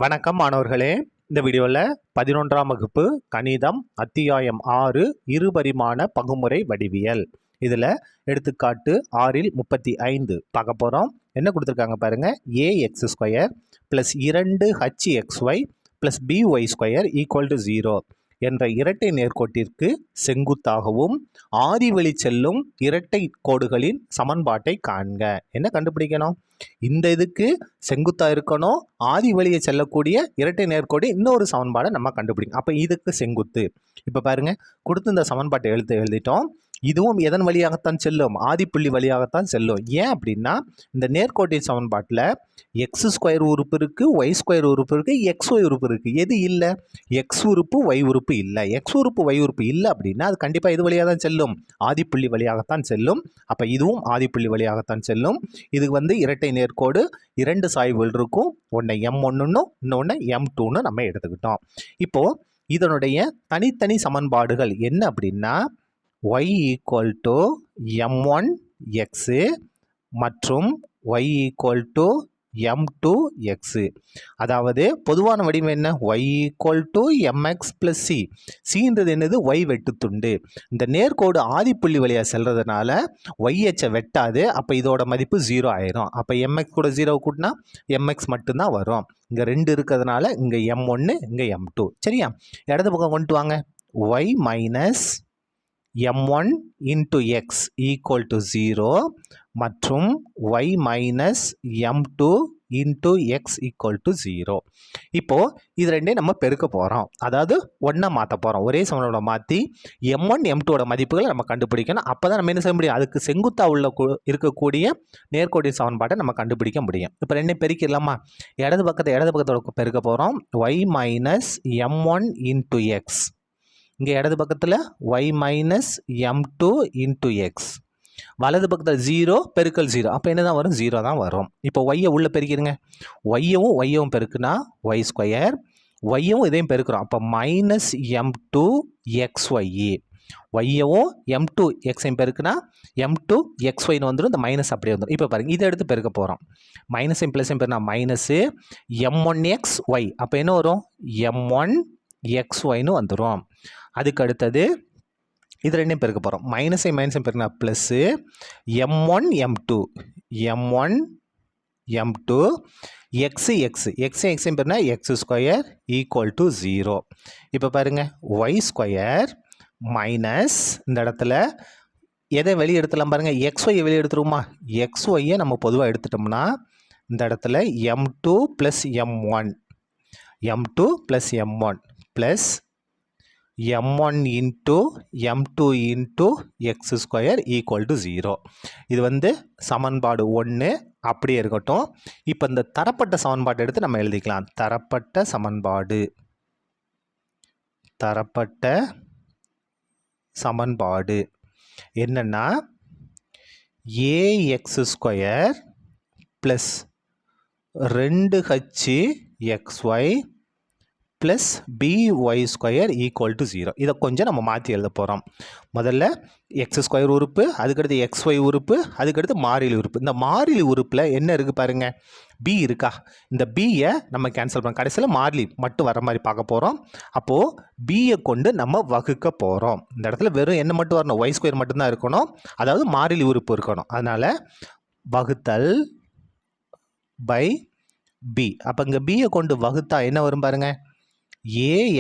வணக்கம் மாணவர்களே. இந்த வீடியோவில் 11ஆம் வகுப்பு கணிதம் அத்தியாயம் 6 இருபரிமாண பகுமுறை வடிவியல். இதில் எடுத்துக்காட்டு 6இல் 35 பார்க்க போகிறோம். என்ன கொடுத்துருக்காங்க பாருங்க. ax² + 2hxy + by² = 0 என்ற இரட்டை நேர்கோட்டிற்கு செங்குத்தாகவும் ஆதிவழி செல்லும் இரட்டை கோடுகளின் சமன்பாட்டை காண்க. என்ன கண்டுபிடிக்கணும்? இந்த இதுக்கு செங்குத்தா இருக்கணும், ஆதி வழியை செல்லக்கூடிய இரட்டை நேர்கோடு இன்னொரு சமன்பாடை நம்ம கண்டுபிடிக்கணும். அப்போ இதுக்கு செங்குத்து. இப்போ பாருங்க, கொடுத்து இந்த சமன்பாட்டை எழுதிட்டோம். இதுவும் எதன் வழியாகத்தான் செல்லும்? ஆதிப்புள்ளி வழியாகத்தான் செல்லும். ஏன் அப்படின்னா இந்த நேர்கோட்டின் சமன்பாட்டில் x² உறுப்பு இருக்கு, y² உறுப்பு இருக்கு, xy உறுப்பு இருக்கு. எது இல்லை? x உறுப்பு y உறுப்பு இல்லை. x உறுப்பு y உறுப்பு இல்லை அப்படின்னா அது கண்டிப்பாக இது வழியாக தான் செல்லும், ஆதிப்புள்ளி வழியாகத்தான் செல்லும். அப்போ இதுவும் ஆதிப்புள்ளி வழியாகத்தான் செல்லும். இது இரட்டை நேர்கோடு, 2 சாய்வுகள் இருக்கும். ஒன்று m1ன்னு இன்னொன்று m2ன்னு நம்ம எடுத்துக்கிட்டோம். இப்போ இதனுடைய தனித்தனி சமன்பாடுகள் என்ன அப்படின்னா y = m1x மற்றும் y = m2x. அதாவது பொதுவான வடிவம் என்ன? y = mx + c. cன்றது என்னது? y வெட்டுத்துண்டு. இந்த நேர்கோடு ஆதிப்புள்ளி வழியாக செல்றதுனால y அச்சை வெட்டாது. அப்போ இதோட மதிப்பு 0 ஆயிரும். அப்போ mx கூட 0 கூட்டினா mx மட்டும்தான் வரும். இங்கே 2 இருக்கிறதுனால இங்கே m1 இங்கே m2. சரியா? இடது பக்கம் கொண்டு வாங்க. y - m1 × x = 0 மற்றும் y - m2 × x = 0. இப்போ இது ரெண்டையும் நம்ம பெருக்க போகிறோம். அதாவது ஒன்றா மாற்ற போகிறோம். ஒரே சமன்பாடை மாற்றி m1 m2ஓட மதிப்புகளை நம்ம கண்டுபிடிக்கணும். அப்போ தான் நம்ம என்ன செய்ய முடியும்? அதுக்கு செங்குத்தாக இருக்கக்கூடிய நேர்கோட்டின் சமன்பாட்டை நம்ம கண்டுபிடிக்க முடியும். இப்போ ரெண்டையும் பெருக்கிடலாமா? இடது பக்கத்தோட பெருக்க போகிறோம். y - m1 × x. இங்கே இடது பக்கத்தில் y - m2 × x. வலது பக்கத்தில் 0 பெருக்கல் 0. அப்போ என்ன தான் வரும்? 0 தான் வரும். இப்போ y உள்ள பெருக்கிடுங்க. y-யும் பெருக்குனா y², y-யும் இதையும் பெருக்கிறோம். அப்போ -m2xy. y-யும் m2x-ஐயும் பெருக்குனா m2xy வந்துடும். இந்த மைனஸ் அப்படியே வந்துடும். இப்போ பாருங்கள், இதை எடுத்து பெருக்க போகிறோம். மைனஸையும் ப்ளஸையும் பெருனா -m1xy. அப்போ என்ன வரும்? m1xyன்னு வந்துடும். அதுக்கு அடுத்தது இது ரெண்டையும் பெருக்க போகிறோம். மைனஸையும் பெருக்கினா ப்ளஸ்ஸு m1 m2 எக்ஸையும் பெருனா x² = 0. இப்போ பாருங்கள், y² மைனஸ் இந்த இடத்துல எதை வெளியே எடுத்துலாம் பாருங்கள், xy வெளியே எடுத்துருவோமா? xy நம்ம பொதுவாக எடுத்துட்டோம்னா இந்த இடத்துல m2 + m1 plus m1 × m2 × x² = 0. இது சமன்பாடு 1 அப்படியே இருக்கட்டும். இப்போ இந்த தரப்பட்ட சமன்பாட்டை எடுத்து நம்ம எழுதிக்கலாம். தரப்பட்ட சமன்பாடு என்னன்னா ax² + 2hxy + by² = 0. இதை கொஞ்சம் நம்ம மாற்றி எழுத போகிறோம். முதல்ல x² உறுப்பு, அதுக்கடுத்து xy உறுப்பு, அதுக்கடுத்து மாறிலி உறுப்பு. இந்த மாறிலி உறுப்பில் என்ன இருக்குது பாருங்கள், b இருக்கா? இந்த b-யை நம்ம கேன்சல் பண்ண கடைசியில் மாறிலி மட்டும் வர மாதிரி பார்க்க போகிறோம். அப்போது b-யை கொண்டு நம்ம வகுக்க போகிறோம். இந்த இடத்துல வெறும் என்ன மட்டும் வரணும்? y² மட்டும்தான் இருக்கணும். அதாவது மாறிலி உறுப்பு இருக்கணும். அதனால் வகுத்தல் பை b. அப்போ இங்கே b-யை கொண்டு வகுத்தா என்ன வரும் பாருங்கள்,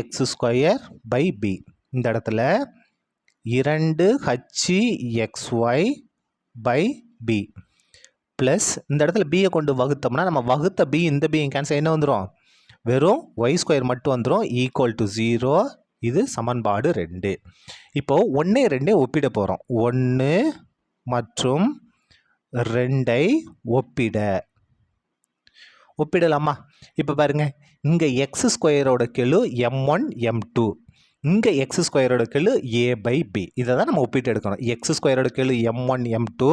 ax² / b. இந்த இடத்துல 2hxy / b ப்ளஸ் இந்த இடத்துல b-யை கொண்டு வகுத்தோம்னா நம்ம வகுத்த b இந்த b கேன்சல் என்ன வந்துடும்? வெறும் y² மட்டும் வந்துடும் = 0. இது சமன்பாடு 2. இப்போ 1 2 ஒப்பிட போகிறோம். 1 மற்றும் 2 ஒப்பிடலாமா? இப்போ பாருங்கள், இங்கே x² கெழு m1 m2, இங்கே x² கெழு a/b. இதை தான் நம்ம ஒப்பிட்டு எடுக்கணும். x² கெழு m1 m2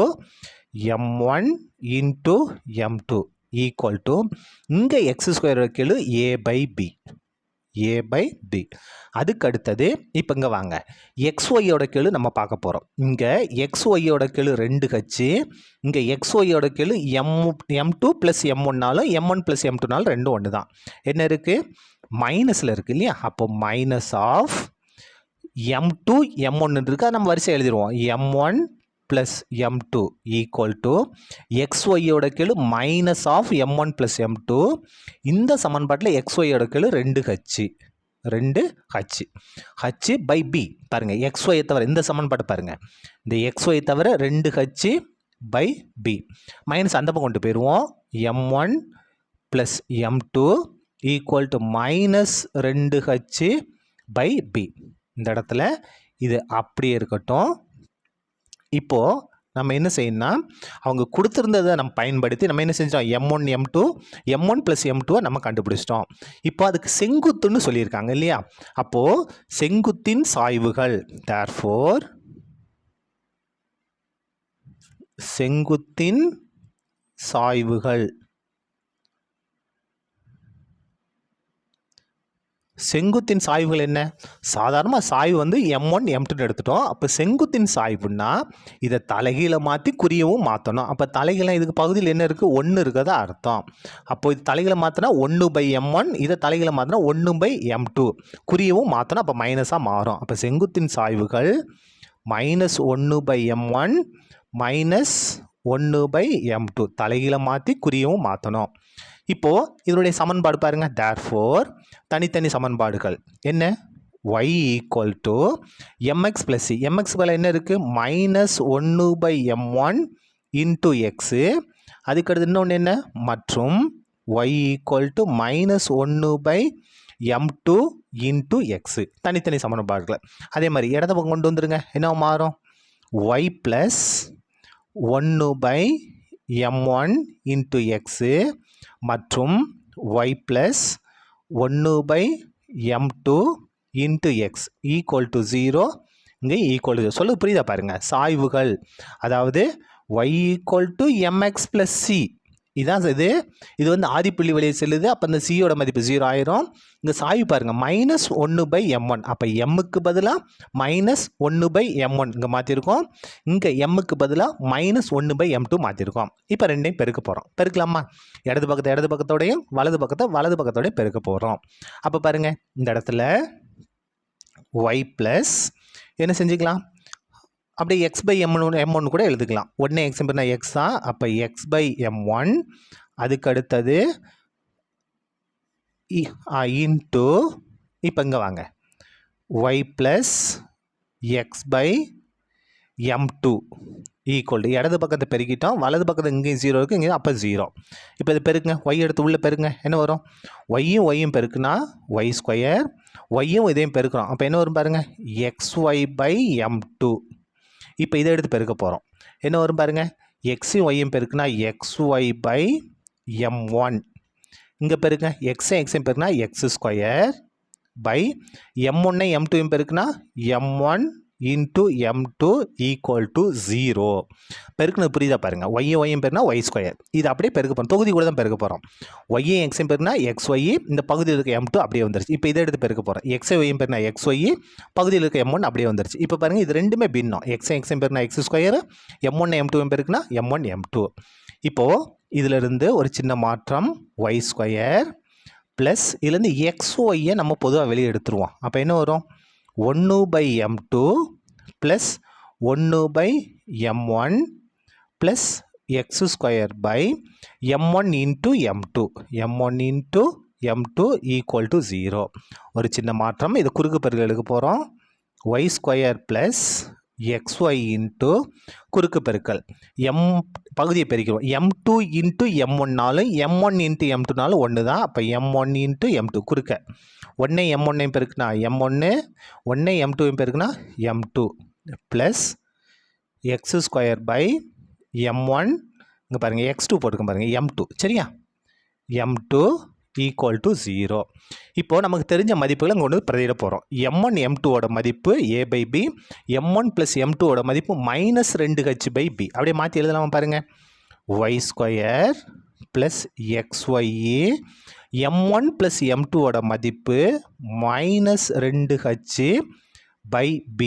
m1 × m2 = இங்கே x² கெழு a/b. A by b. அதுக்கு அடுத்தது இப்போ இங்கே வாங்க, எக்ஸ்ஒய்யோட கெழு நம்ம பார்க்க போகிறோம். இங்கே எக்ஸ்ஒய்யோட கெழு 2h, இங்கே எக்ஸ்ஒய்யோட கெழு m2 ப்ளஸ் m1நாலும் m1 ப்ளஸ் m2நாலும் ரெண்டும் ஒன்று தான். என்ன இருக்குது? மைனஸில் இருக்குது இல்லையா? அப்போ மைனஸ் ஆஃப் m2 m1 இருக்குது, அதை நம்ம வரிசை எழுதிடுவோம். m1 plus m2 equal to எக்ஸ்ஒய்யோட கெழு minus of m1 plus m2. இந்த சமன்பாட்டில் எக்ஸ்ஒய்யோட கெழு 2h பை பி. பாருங்கள், எக்ஸ்ஒயை தவிர இந்த சமன்பாட்டை பாருங்கள், இந்த எக்ஸ்ஒயை தவிர 2h பை பி. மைனஸ் அந்த பக்கம் கொண்டு போயிடுவோம். m1 plus m2 equal to minus 2h by b. இந்த இடத்துல இது அப்படியே இருக்கட்டும். இப்போது நம்ம என்ன செய்யணும்னா, அவங்க கொடுத்துருந்ததை நம்ம பயன்படுத்தி நம்ம என்ன செஞ்சோம், m1 ப்ளஸ் m2 நம்ம கண்டுபிடிச்சிட்டோம். இப்போ அதுக்கு செங்குத்துன்னு சொல்லியிருக்காங்க இல்லையா? அப்போது செங்குத்தின் சாய்வுகள், தேர்ஃபோர் செங்குத்தின் சாய்வுகள். செங்குத்தின் சாய்வுகள் என்ன? சாதாரணமாக சாய்வு வந்து m1 m2 எடுத்துட்டோம். அப்போ செங்குத்தின் சாய்வுன்னா இதை தலைகீழ மாற்றி குறியவும் மாற்றணும். அப்போ தலைகீழ இதுக்கு பகுதியில் என்ன இருக்குது? 1 இருக்கிறதா அர்த்தம். அப்போ இது தலைகீழ மாற்றினா 1 பை m1, இதை தலைகீழ மாற்றினா 1 பை m2, குறியவும் மாற்றணும். அப்போ மைனஸாக மாறும். அப்போ செங்குத்தின் சாய்வுகள் minus 1 by m1 minus 1 by m2, தலைகீழ மாற்றி குறியவும் மாற்றணும். இப்போது இதனுடைய சமன்பாடு பாருங்கள். தேர்ஃபோர் தனித்தனி சமன்பாடுகள் என்ன? y equal to mx plus c. mx பதில் என்ன இருக்குது? Minus 1 by m1 into x. அதுக்கடுத்து இன்னொன்று என்ன? மற்றும் y equal to minus 1 by m2 into x. தனித்தனி சமன்பாடுகள். அதே மாதிரி இடத்த பக்கம் கொண்டு வந்துருங்க. என்ன மாறும்? y plus 1 by m1 into x மற்றும் y plus 1 by m2 into x equal to 0. இங்கே ஈக்குவல் டு சொல்ல புரியுதா பாருங்கள்? சாய்வுகள், அதாவது y equal to mx plus C. இதான் இது வந்து ஆதிப்புள்ளி வழியை செல்லுது. அப்போ இந்த சியோட மதிப்பு 0 ஆயிரும். இந்த சாய்வு பாருங்கள், மைனஸ் 1 பை m1. அப்போ எம்முக்கு பதிலாக மைனஸ் 1 பை m1 இங்கே மாற்றிருக்கோம். இங்கே எம்முக்கு பதிலாக மைனஸ் 1 பை m2 மாற்றிருக்கோம். இப்போ ரெண்டையும் பெருக்க போகிறோம். பெருக்கலாமா? இடது பக்கத்தோடையும் வலது பக்கத்தோடையும் பெருக்க போகிறோம். அப்போ பாருங்கள், இந்த இடத்துல y ப்ளஸ் என்ன செஞ்சுக்கலாம்? அப்படியே எக்ஸ் பை m1 கூட எழுதுக்கலாம். உடனே எக்ஸ் பேர்னா எக்ஸ் தான். அப்போ எக்ஸ் பை m1. அதுக்கு அடுத்தது இன்ட்டு, இப்போ இங்கே வாங்க, y plus x by m2 equal to இடது பக்கத்தை பெருக்கிட்டோம். வலது பக்கத்து இங்கேயும் 0 இருக்குது, இங்கேயும் அப்போ 0. இப்போ இது பெருக்குங்க, y எடுத்து உள்ளே பெருக்குங்க. என்ன வரும்? ஒய்யும் பெருக்குனா y ஸ்கொயர், ஒய்யும் இதையும் பெருக்கிறோம். அப்போ என்ன வரும் பாருங்கள்? xy by m2. இப்போ இதை எடுத்து பெருக்க போகிறோம். என்ன வரும் பாருங்கள்? எக்ஸையும் ஒய்யும் பெருக்குனா xy பை m1. இங்கே பெருக்குங்க, எக்ஸையும் பெருக்குனா X square by m1 m2 பெருக்குனா m1 into m2 equal to 0. பெருக்குனது புரியுதா பாருங்கள்? ஒய்யும் பெருக்குனா ஒய் ஸ்கொயர். இது அப்படியே பெருக்க போகிறோம். தொகுதி கூட தான் பெருக்க போகிறோம். ஒய்யும் எக்ஸையும் பெருக்குனா xy, இந்த பகுதியில் இருக்க m2 அப்படியே வந்துருச்சு. இப்போ இதை எடுத்து பெருக்க போகிறோம். எக்ஸையும் பெருக்குனா xy, பகுதியில் இருக்க m1 அப்படியே வந்துருச்சு. இப்போ பாருங்கள், இது ரெண்டுமே பின்னம். எக்ஸையும் பெருக்குனா எக்ஸ் ஸ்கொயர், m1 m2 பெருக்குனா m1 m2. இப்போது இதிலிருந்து ஒரு சின்ன மாற்றம், y ஸ்கொயர் ப்ளஸ் இதுலேருந்து xyயை நம்ம பொதுவாக வெளியே எடுத்துருவோம். அப்போ என்ன வரும்? 1 by m2 plus 1 by m1 plus x square by m1 into m2 equal to 0. ஒரு சின்ன மாற்றம், இது குறுக்கு பெருக்கல் எடுக்க போகிறோம். y square plus xy into குறுக்கு பெருக்கல் பகுதியை பெருக்கிறோம். m2 இன்ட்டு m1நாலும் m1 இன்ட்டு m2நாலும் ஒன்று தான். அப்போ m1 இன்ட்டு m2 குறுக்க ஒன்றே m1 பெருக்குனா m1, ஒன்றே m2 பெருக்குனா m2 plus x square by m1, இங்கே பாருங்கள் x2 போட்டுக்க பாருங்கள், m2. சரியா? m2 equal to 0. இப்போது நமக்கு தெரிஞ்ச மதிப்புகளை இங்கே ஒன்று பிரதியிட போகிறோம். m1 m2ஓட மதிப்பு a by b, m1 plus m2ஓட மதிப்பு மைனஸ் 2h பை b. அப்படியே மாற்றி எழுதலாமா பாருங்கள்? y square plus xy m1 plus m2ஓட மதிப்பு -2h பை b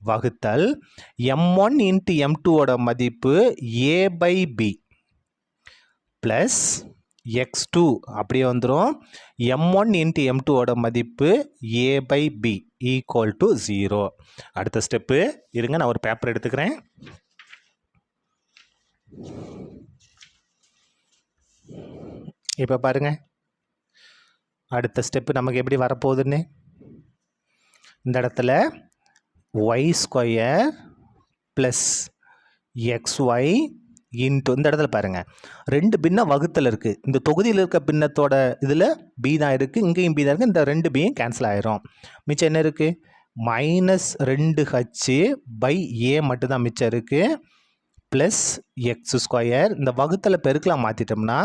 வகுத்தல் m1 இன்ட்டு m2ஓட மதிப்பு a by b plus x2 அப்படியே வந்துடும் m1 இன்ட்டு m2ஓட மதிப்பு a by b equal to 0. அடுத்த ஸ்டெப்பு இருங்க, நான் ஒரு பேப்பர் எடுத்துக்கிறேன். இப்போ பாருங்க, அடுத்த ஸ்டெப்பு நமக்கு எப்படி வரப்போகுதுன்னு. இந்த இடத்துல y² ப்ளஸ் xy இன்ட்டு இந்த இடத்துல பாருங்கள், 2 பின்ன வகுத்தல் இருக்குது. இந்த தொகுதியில் இருக்க பின்னத்தோட இதில் b தான் இருக்குது, இங்கேயும் b தான் இருக்குது. இந்த 2 bயும் கேன்சல் ஆயிரும். மிச்சம் என்ன இருக்குது? -2h பை a மட்டும்தான் மிச்சம் இருக்குது. Plus x². இந்த வகுத்தலை பெருக்கலாம் மாற்றிட்டோம்னா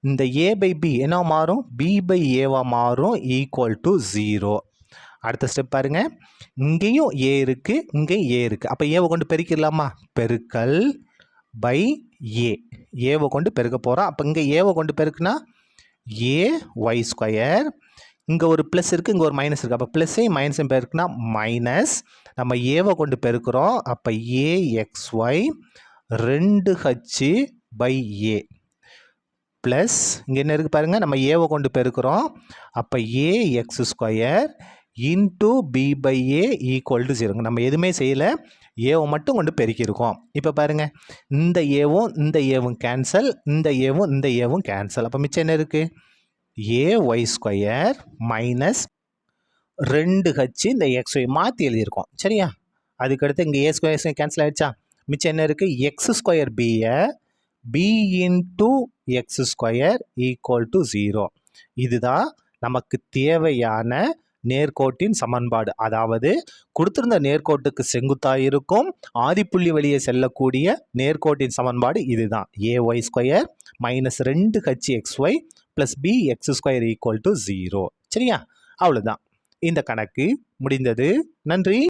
இந்த a பை b என்ன மாறும்? b பை ஏவா மாறும் ஈக்குவல் டு 0. அடுத்த ஸ்டெப் பாருங்கள், இங்கேயும் a இருக்குது, இங்கேயும் a இருக்குது. அப்போ ஏவை கொண்டு பெருக்கிடலாமா? பெருக்கல் பை a, ஏவை கொண்டு பெருக்க போகிறோம். அப்போ இங்கே ஏவை கொண்டு பெருக்குனா ay². இங்கே ஒரு ப்ளஸ் இருக்குது, இங்கே ஒரு மைனஸ் இருக்குது. அப்போ ப்ளஸ்ஸையும் மைனஸையும் பெருக்குனா மைனஸ். நம்ம ஏவை கொண்டு பெருக்கிறோம். அப்போ axy 2h by a plus இங்கே என்ன இருக்குது பாருங்கள், நம்ம ஏவை கொண்டு பெருக்கிறோம். அப்போ ax² into b by a equal to 0. நம்ம எதுவுமே செய்யலை, ஏவை மட்டும் கொண்டு பெருக்கியிருக்கோம். இப்போ பாருங்கள், இந்த ஏவும் இந்த ஏவும் கேன்சல், இந்த ஏவும் இந்த ஏவும் கேன்சல். அப்போ மிச்சம் என்ன இருக்குது? ay² மைனஸ் 2h இந்த xy மாற்றி எழுதியிருக்கோம். சரியா? அதுக்கடுத்து இங்கே a² கேன்சல் ஆகிடுச்சா? மிச்சம் என்ன இருக்குது? x² bயை b into x² equal to 0. இதுதான் நமக்கு தேவையான நேர்கோட்டின் சமன்பாடு. அதாவது கொடுத்திருந்த நேர்கோட்டுக்கு செங்குத்தாக இருக்கும் ஆதிப்புள்ளி வழியே செல்லக்கூடிய நேர்கோட்டின் சமன்பாடு இதுதான். ay² minus 2hxy plus bx² equal to 0. சரியா? அவ்வளோதான், இந்த கணக்கு முடிந்தது. நன்றி.